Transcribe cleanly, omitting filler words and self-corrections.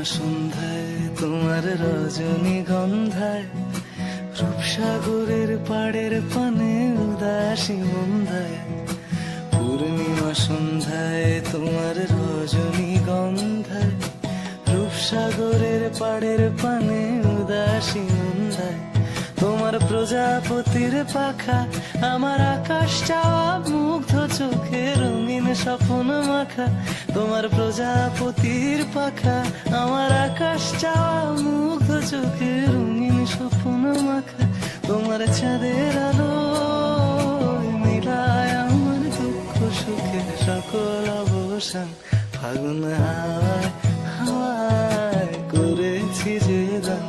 সন্ধ্যায় তোমার রজনীগন্ধায়, রূপসাগরের পাড়ের পানে উদাসী মন্দায়। পূর্ণিমা সন্ধ্যায় তোমার রজনীগন্ধায়, রূপসাগরের পাড়ের পানে উদাসী মন্দায়। তোমার প্রজাপতির পাখা আমার আকাশ চাওয়া মুগ্ধ চোখে রঙিন স্বপ্ন মাখা। তোমার প্রজাপতির পাখা আমার আকাশ চাওয়া মুগ্ধ চোখে রঙিন স্বপ্ন মাখা। তোমার চাঁদের আলো মিলায় আমার দুঃখ সুখের সকল অবসান। ফাগুন হাওয়ায় হাওয়ায় করেছি যে গান,